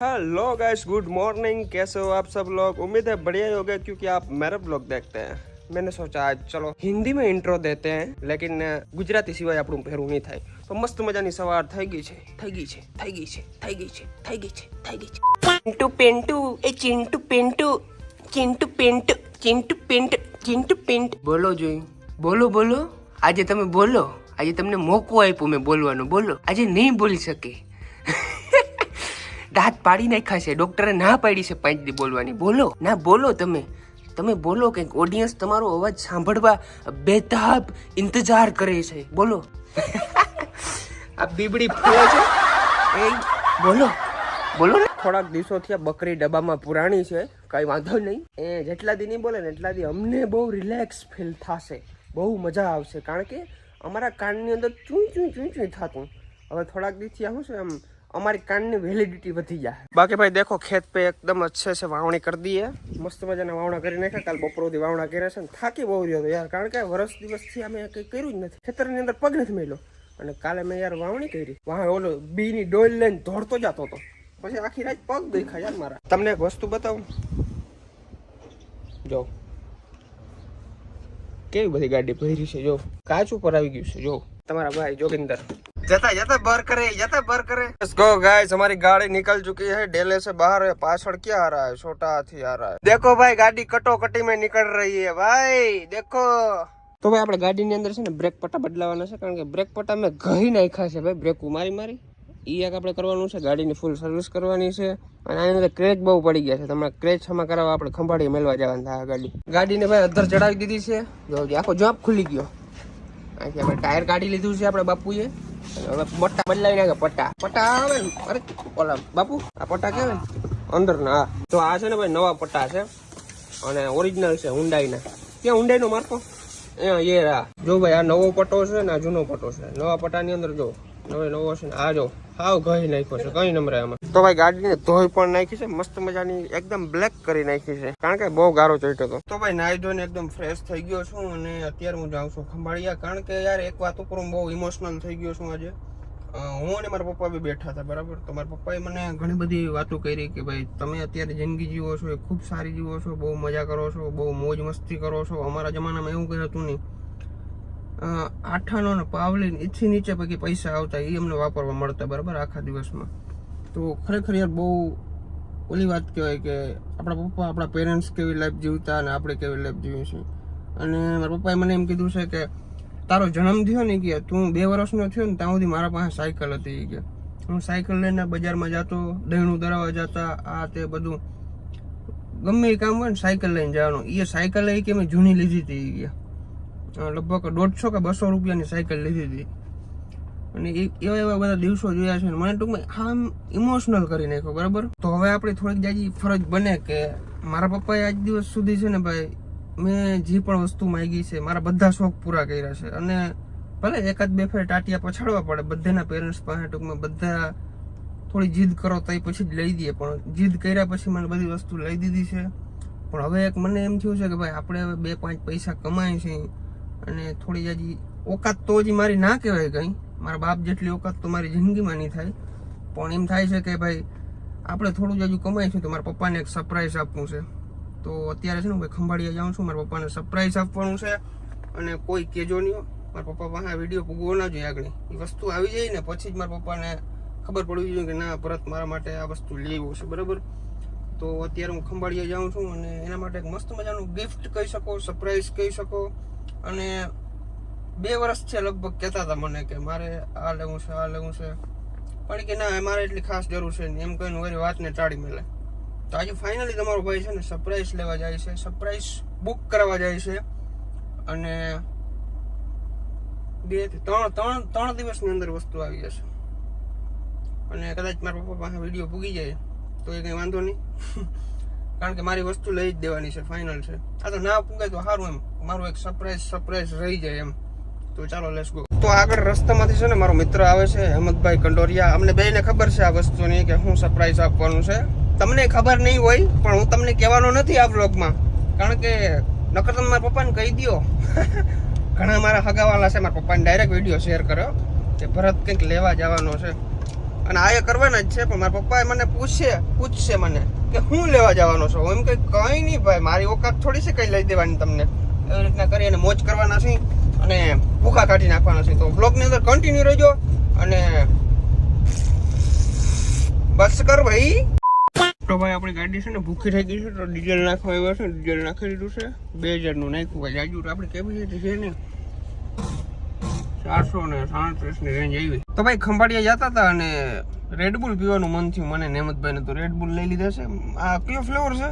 Hello guys, good morning. कैसे हो आप सब लोग? उम्मीद है बढ़िया ही होगा क्योंकि आप मेरा ब्लॉग देखते हैं। मैंने सोचा आज चलो हिंदी में इंट्रो देते हैं, लेकिन गुजराती સિવાય આપણું પહેરું નહીં થાય। તો મસ્ત મજાની સવાર થઈ ગઈ છે। ચિંટુ પેન્ટુ એ ચિંટુ પેન્ટુ ચિંટુ પેન્ટ ચિંટુ પેન્ટ ચિંટુ પેન્ટ બોલો જોઈ બોલો આજે તમે બોલો। આજે તમને મોકો આપ્યો મેં બોલવાનો, બોલો। આજે નહીં બોલી શકે, દાંત પાડી નાખ્યા છે। ડોક્ટરે ના પાડી છે 5 દી બોલવાની। બોલો ના બોલો, તમે બોલો કે ઓડિયન્સ તમારો અવાજ સાંભળવા બેતાબ ઇંતજાર કરે છે। બોલો। આ બીબડી ફૂલે છે એ બોલો ને। થોડાક દિવસોથી આ બકરી ડબ્બામાં પુરાણી છે, કઈ વાંધો નહીં। એ જેટલા દી નહીં બોલે ને એટલા દી અમને બહુ રિલેક્સ ફીલ થશે, બહુ મજા આવશે, કારણ કે અમારા કાનની અંદર ચૂઈ થતું। હવે થોડાક દીથી શું છે, આમ हमारी कान की वैलिडिटी वधी जाए। बाकी भाई देखो खेत पे एकदम अच्छे से वावणी कर दी है, मस्त मजा वावणा कर नाख्या। काल बपोर थी वावणा कर्या छे, थाकी बहु रह्यो तो यार, कारण के वर्ष दिवस थी अमे कई कर्युं ज नथी, खेतरनी अंदर पग नथी मेल्यो। अने काले मैं यार वावणी करी, वहां ओलो बी नी डोल लईने दौड़तो जातो तो, पछी आखी रात पग दुख्या यार मारा। तमने एक वस्तु बतावुं, जो केवी बधी गाड़ी भरी छे, जो काच उपर आवी गयुं छे, जो तमारा भाई जोगिंदर जाता बर करे। लेट्स गो गाइस, हमारी गाड़ी निकल चुकी है डेले से बाहर। पाछड़ क्या आ रहा है? छोटा हाथी आ रहा है। देखो भाई गाड़ी कटोकटी में निकल रही है भाई, देखो। तो भाई આપણે ગાડીની અંદર છે ને બ્રેક પટ્ટા બદલાવાના છે, કારણ કે બ્રેક પટ્ટા મેં ઘહી નાખ્યા છે ભાઈ, બ્રેક મારી ઈ એક આપણે કરવાનું છે। ગાડીની ફૂલ સર્વિસ કરવાની છે, અને આની અંદર ક્રેચ બહુ પડી ગયા છે। તમારે ક્રેચ હમા કરાવવા આપણે ખંભાળી મેલવા જવાનું થાય। ગાડીને ભાઈ અધર ચડાવી દીધી છે, જો આખો જોબ ખુલી ગયો। અહીંથી આપણે ટાયર કાઢી લીધું છે આપણે બાપુએ। હવે પટ્ટા બદલાવી નાખે, પટ્ટા આવે ને, અરે ઓલા બાપુ આ પટ્ટા કેવાય અંદર ના। તો આ છે ને ભાઈ નવા પટ્ટા છે, અને ઓરિજિનલ છે હુન્ડાઈના। ક્યાં હુન્ડાઈનો માર્કો એ રા જો ભાઈ, આ નવો પટ્ટો છે ને આ જૂનો પટ્ટો છે। નવા પટ્ટાની અંદર જો નવો છે ને આ જો હાવ ઘહી નાખ્યો છે, કઈ નંબરે આમાં। તો ભાઈ ગાડીને ધોઈ પણ નાખી છે, મસ્ત મજાની એકદમ બ્લેક કરી નાખી છે, કારણ કે બહુ ગારો ચડ્યો હતો। તો ભાઈ નાઈ ધોઈને એકદમ ફ્રેશ થઈ ગયો છું, અને અત્યારે હું જાઉં છું ખંભાળિયા, કારણ કે યાર એક વાત ઉપર હું બહુ ઇમોશનલ થઈ ગયો છું આજે। હું અને મારા પપ્પા બી બેઠા હતા, બરાબર। તો મારા પપ્પાએ મને ઘણી બધી વાતો કરી કે ભાઈ તમે અત્યારે જિંદગી જીવો છો એ ખૂબ સારી જીવો છો, બહુ મજા કરો છો, બહુ મોજ મસ્તી કરો છો। અમારા જમાનામાં એવું કંઈ હતું નહીં, આઠાનો ને પાવલી એથી નીચે પૈકી પૈસા આવતા એ અમને વાપરવા મળતા, બરાબર, આખા દિવસમાં। તો ખરેખર યાર બહુ ઓલી વાત કહેવાય કે આપણા પપ્પા આપણા પેરેન્ટ્સ કેવી લાઈફ જીવતા અને આપણે કેવી લાઈફ જીવી છે। અને મારા પપ્પાએ મને એમ કીધું છે કે તારો જન્મ થયો ને કે તું 2 વર્ષનો થયો ને ત્યાં સુધી મારા પાસે સાયકલ હતી કે હું સાયકલ લઈને બજારમાં જતો, દહીણું દરાવવા જતા, આ તે બધું ગમે એ કામ હોય ને સાયકલ લઈને જવાનું। એ સાયકલ લઈ કે મેં જૂની લીધી હતી કે લગભગ 150 કે 200 રૂપિયાની સાયકલ લીધી હતી, અને એવા બધા દિવસો જોયા છે ને મને ટૂંકમાં આમ ઇમોશનલ કરી નાખ્યો, બરાબર। તો હવે આપણે થોડીક જાજી ફરજ બને કે મારા પપ્પાએ આજ દિવસ સુધી છે ને ભાઈ મેં જે પણ વસ્તુ માંગી છે મારા બધા શોખ પૂરા કર્યા છે। અને ભલે એકાદ બે ફેર ટાટિયા પછાડવા પડે, બધાના પેરેન્ટ્સ પાસે ટૂંકમાં બધા થોડી જીદ કરો તો એ પછી જ લઈ દઈએ, પણ જીદ કર્યા પછી મને બધી વસ્તુ લઈ દીધી છે। પણ હવે એક મને એમ થયું છે કે ભાઈ આપણે હવે 2-5 પૈસા કમાય છે, અને થોડી જાજી ઓકાત તો હજી મારી ના કહેવાય કંઈ, મારા બાપ જેટલી ઓકાત તો મારી જિંદગીમાં નહીં થાય, પણ એમ થાય છે કે ભાઈ આપણે થોડું જાજુ કમાય છે તો મારા પપ્પાને એક સરપ્રાઈઝ આપવું છે। તો અત્યારે છે ને ભાઈ ખંભાળિયા જાઉં છું, મારા પપ્પાને સરપ્રાઈઝ આપવાનું છે, અને કોઈ કહેજો નહીં, મારા પપ્પા પાસે આ વિડીયો પૂગવો ના જોઈએ આગળ, એ વસ્તુ આવી જાય ને પછી જ મારા પપ્પાને ખબર પડવી જોઈએ કે ના પરત મારા માટે આ વસ્તુ લેવું છે, બરાબર। તો અત્યારે હું ખંભાળિયા જાઉં છું, અને એના માટે એક મસ્ત મજાનું ગિફ્ટ કહી શકો, સરપ્રાઈઝ કહી શકો। અને 2 વર્ષ છે લગભગ કહેતા હતા મને કે મારે આ લેવું છે, પણ કે ના મારે એટલી ખાસ જરૂર છે ને, એમ કહીને વળી વાતને ટાળી મેલે। તો આજે ફાઇનલી તમારો ભાઈ છે ને સરપ્રાઈઝ લેવા જાય છે, સરપ્રાઈઝ બુક કરાવવા જાય છે, અને 2 થી 3 દિવસની અંદર વસ્તુ આવી જશે। અને કદાચ મારા પપ્પા પાસે વિડીયો પૂગી જાય તો એ કંઈ વાંધો નહીં, કારણ કે મારી વસ્તુ લઈ જ દેવાની છે, ફાઇનલ છે। આ તો ના પૂગે તો સારું, એમ મારું એક સરપ્રાઈઝ રહી જાય એમ। તો ચાલો લેટ્સ ગો। તો આગળ રસ્તામાંથી છે ને મારો મિત્ર આવે છે હેમંતભાઈ કંડોરિયા, અમને બેને ખબર છે આ વસ્તુની કે હું સરપ્રાઈઝ આપવાનું છે। તમને ખબર નહીં હોય પણ હું તમને કહેવાનો નથી આ વ્લોગમાં, કારણ કે નકર તમે મારા પપ્પાને કહી દો। ઘણા મારા હગાવાલા છે, મારા પપ્પાને ડાયરેક્ટ વિડીયો શેર કર્યો કે ભરત કંઈક લેવા જવાનો છે, અને આ એ કરવાના જ છે. પણ મારા પપ્પા મને પૂછશે મને કે હું લેવા જવાનો છો. એમ કે કઈ નહીં ભાઈ, મારી ઓકાત થોડી છે કઈ લઈ દેવાની તમને. એવી રીતના કરી અને મોજ કરવાના છે અને ભૂખા કાઢી નાખવાના છે. તો બ્લોગની અંદર કન્ટિન્યુ રહેજો અને બસ કર ભાઈ. તો ભાઈ આપણી ગાડી છે ને ભૂખી થઈ ગઈ છે, તો ડીઝલ નાખવા આવ્યા છે. ડીઝલ નાખી દીધું છે, 2000 નું નાખ્યું ભાઈ. જાજુ આપણી કેપેસિટી છે ને 437 ની રેન્જ આવી. તો ભાઈ ખંભાળિયા જતા હતા અને રેડબુલ પીવાનું મન થયું મને ને હેમંતભાઈ ને, તો રેડબુલ લઈ લીધા છે. આ કયો ફ્લેવર છે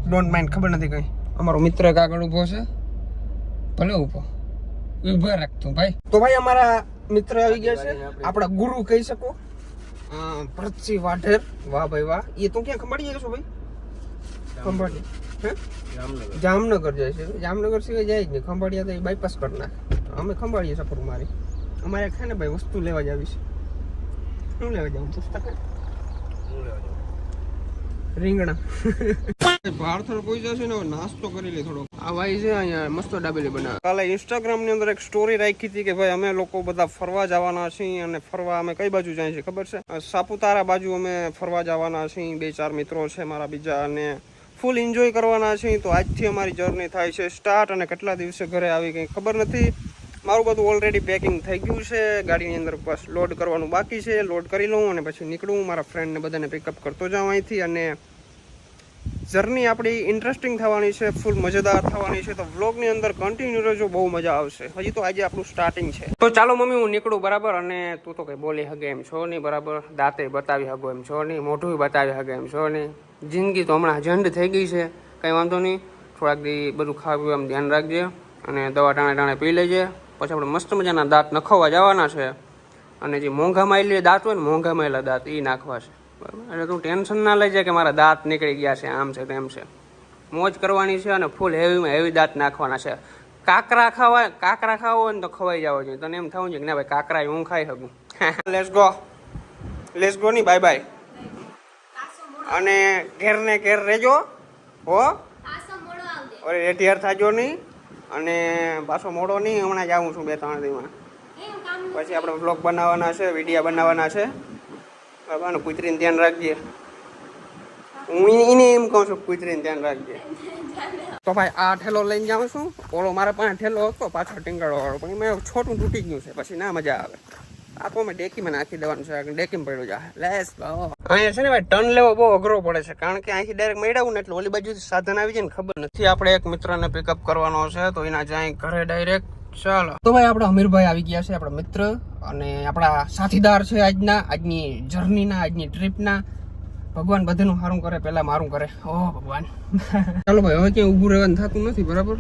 ડોન્ટ માઇન્ડ, ખબર નથી કઈ. અમારો મિત્ર એક આગળ ઉભો છે, ભલે ઉભા રાખતું ભાઈ. તો ભાઈ અમારા મિત્ર આવી ગયા છે, આપણા ગુરુ કહી શકો, ભરતસિંહ વાઢેર. વાહ ભાઈ વાહ. એ તું ક્યાં ખંભાળિયા છો ભાઈ? ખંભાળિયા જામનગર જાય છે. જામનગર સિવાય જાય જ નહીં. ખંભાળિયા તો બાયપાસ કરી નાખે. અમે ખંભાળીએ સફર મારી. અમારે છે ને ભાઈ વસ્તુ લેવા જ આવી છે. શું લેવા જાવ? પુસ્તક રીંગણા ભારથળ પહોંચ્યા છે ને, નાસ્તો કરી લે થોડો. આ ભાઈ છે અહીંયા મસ્ત દાબેલી બનાવે. કાલે ઇન્સ્ટાગ્રામ ની અંદર એક સ્ટોરી રાખી હતી કે ભાઈ અમે લોકો બધા ફરવા જવાના છીએ. અને ફરવા અમે કઈ બાજુ જાય છે ખબર છે? સાપુતારા બાજુ અમે ફરવા જવાના છીએ. 2-4 મિત્રો છે મારા બીજા, અને ફૂલ એન્જોય કરવાના છીએ. તો આજથી અમારી જર્ની થાય છે સ્ટાર્ટ, અને કેટલા દિવસે ઘરે આવી કંઈ ખબર નથી. મારું બધું ઓલરેડી પેકિંગ થઈ ગયું છે. ગાડીની અંદર બસ લોડ કરવાનું બાકી છે. લોડ કરી લઉં અને પછી નીકળું. મારા ફ્રેન્ડને બધાને પિકઅપ કરતો જાઉં અહીંથી. અને જર્ની આપણી ઇન્ટરેસ્ટિંગ થવાની છે, ફૂલ મજેદાર થવાની છે. તો વ્લોગની અંદર કન્ટિન્યુ રહેજો, બહુ મજા આવશે. હજી તો આજે આપણું સ્ટાર્ટિંગ છે. તો ચાલો મમ્મી હું નીકળું બરાબર. અને તું તો કંઈ બોલી હગે એમ છો નહીં બરાબર, દાંતે બતાવી હગો એમ છો નહીં, મોઢું બતાવી હગે એમ છો નહીં. જિંદગી તો હમણાં જંડ થઈ ગઈ છે, કંઈ વાંધો નહીં. થોડાક દી બધું ખાવા પીવાનું ધ્યાન રાખજે અને દવા ટાણે પી લેજે. પછી આપણે મસ્ત મજાના દાંત નખાવવા જવાના છે. અને જે મોંઘા માયેલા દાંત હોય ને, મોંઘા માયેલા દાંત એ નાખવા છે બરાબર. એટલે તું ટેન્શન ના લઈ જાય કે મારા દાંત નીકળી ગયા છે, આમ છે તેમ છે. મોજ કરવાની છે અને ફૂલ હેવીમાં હેવી દાંત નાખવાના છે. કાકરા ખાવા હોય ને તો ખવાઈ જાવ જોઈએ. તને એમ થવું છે કે ના ભાઈ કાકરા હું ખાઈ શકું. લેટ્સ ગો ની બાય બાય. અને ઘેર રહેજો હો, અરે રેટિયાર થાજો નહીં. અને પાછો મોડો નહીં, હમણાં જ આવું છું 2-3 દીમાં. પછી આપણે વ્લોગ બનાવવાના છે, વિડીયો બનાવવાના છે બરાબર. કૂતરીને ધ્યાન રાખજે. હું એને એમ કહું છું કૂતરીને ધ્યાન રાખજે. તો ભાઈ આ ઠેલો લઈને જાઉં છું. ઓલો મારા પાસે ઠેલો હતો પાછળ ટીંગાળો વાળો, પણ મેં છોટું તૂટી ગયું છે, પછી ના મજા આવે. આ તો અમે ડેકીમાં નાખી દેવાનું છે, ડેકીમાં પડ્યું જાય. લેસ અહીંયા છે ને ભાઈ ટર્ન લેવો બહુ અઘરો પડે છે, કારણ કે અહીંથી ડાયરેક્ટ મેળવું ને એટલે ઓલી બાજુથી સાધન આવી જાય ને ખબર નથી. આપણે એક મિત્રને પિકઅપ કરવાનો છે, તો એના જાય ઘરે ડાયરેક્ટ. ચાલો તો ભાઈ આપણા અમીરભાઈ આવી ગયા છે, આપણા મિત્ર અને આપણા સાથીદાર છે આજની જર્નીના, આજની ટ્રીપના. ભગવાન બધાનું સારું કરે, પહેલા મારું કરે. ઓહ ભગવાન. ચાલો ભાઈ હવે ક્યાંય ઊભું રહેવાનું થતું નથી બરાબર.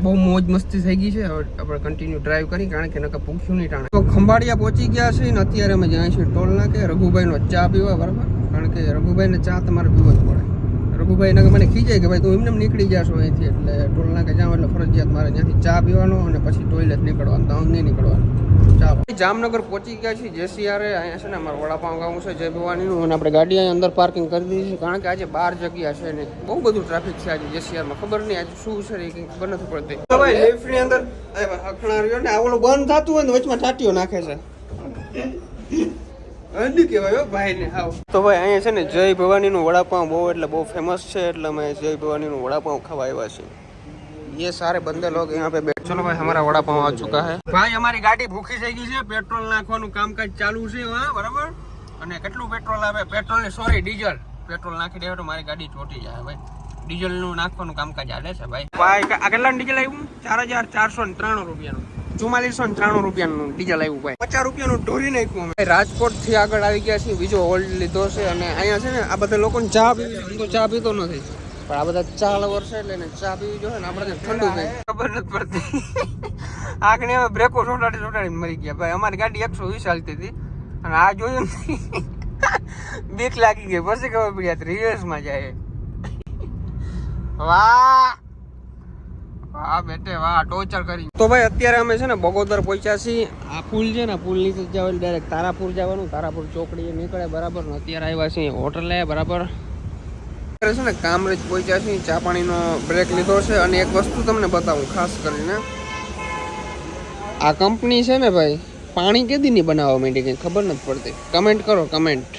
બહુ મોજ મસ્તી થઈ ગઈ છે. હવે આપણે કન્ટિન્યુ ડ્રાઈવ કરી, કારણ કે નકર ભૂખ્યું નહીં ટાણે. તો ખંભાળિયા પહોંચી ગયા છે ને અત્યારે અમે જાય છે ટોલ નાકે રઘુભાઈનો ચા પીવા બરાબર. કારણ કે રઘુભાઈને ચા તમારે પીવો જ પડે. રઘુભાઈ ને મને ખીજાય કે ભાઈ તું એમને નીકળી જાશો અહીંથી, એટલે ટોલ નાકે જાવ એટલે ફરજિયાત મારે ત્યાંથી ચા પીવાનો અને પછી ટોયલેટ નીકળવાનું, તો નહીં નીકળવાનું. ચાલો જામનગર પહોંચી ગયા છીએ જેસીઆર. અહીંયા છે ને અમારે વડાપાઉં ખાવું છે જય ભવાનીનું, અને આપણે ગાડી અહીંયા અંદર પાર્કિંગ કરી દીધી છે, કારણ કે આજે 12 જગ્યા છે ને બહુ બધું ટ્રાફિક છે આજે જેસીઆરમાં. ખબર નહીં આજે શું છે એ કંઈ ખબર નથી પડતી. તો ભાઈ લિફ્ટની અંદર અખણા રહ્યો ને, આ ઓલું બંધ થતું હોય ને વચમાં ટાટીઓ નાખે છે. કહેવાય ભાઈ ને હાવ. તો ભાઈ અહીંયા છે ને જય ભવાનીનું વડાપાઉં બહુ એટલે બહુ ફેમસ છે, એટલે અમે જય ભવાનીનું વડાપાઉં ખાવા આવ્યા છીએ. ये सारे बंदे लोग यहाँ पे बैठ. चलो भाई हमारा वड़ा पाव आ चुका है. भाई हमारी गाड़ी भूखी થઈ ગઈ છે. પેટ્રોલ નાખવાનું કામકાજ ચાલુ છે હા બરાબર. અને કેટલું પેટ્રોલ આવે? પેટ્રોલ ને સોરી ડીઝલ. પેટ્રોલ નાખી દેવો તો મારી ગાડી ચોટી જાય ભાઈ. ડીઝલ નું નાખવાનું કામકાજ ચાલે છે ભાઈ. ભાઈ આ કેટલા ડીઝલ આવ્યું? 4493 રૂપિયાનું. 4493 રૂપિયાનું ડીઝલ આવ્યું ભાઈ. 50 રૂપિયાનું ઢોરી નાખ્યું અમે. રાજકોટ થી આગળ આવી ગયા છીએ, બીજો હોલ્ડ લીધો છે. અને અહીંયા છે ને આ બધા લોકોને ચા પીવી, હું તો ચા પીતો નથી, પણ આ બધા ચા લવર છે એટલે ચા પીવી જોઈએ ને. આપણે ઠંડુ થાય ખબર નથી પડતી. આગળ હવે બ્રેકો ચોટાડી મરી ગયા ભાઈ. અમારી ગાડી 120 ચાલતી હતી અને આ જોયું ને બીક લાગી ગઈ. પછી ખબર પડી આ રિવર્સમાં જાય. વાહ વાહ બેટે વાહ, ટોચર કરી. તો ભાઈ અત્યારે અમે છે ને બગોદર પહોંચ્યા છીએ. આ પુલ છે ને, પુલ નીચે જવાનું ડાયરેક્ટ તારાપુર જવાનું. તારાપુર ચોકડીએ નીકળે બરાબર. અત્યારે આવ્યા છીએ હોટલે બરાબર. છે ને કામરેજ પહોંચ્યા છીએ, ચા પાણીનો બ્રેક લીધો છે. અને એક વસ્તુ તમને બતાવું ખાસ કરીને, આ કંપની છે ને ભાઈ, પાણી કેદી ની બનાવવા માંડી કઈ ખબર નથી પડતી. કમેન્ટ કરો કમેન્ટ.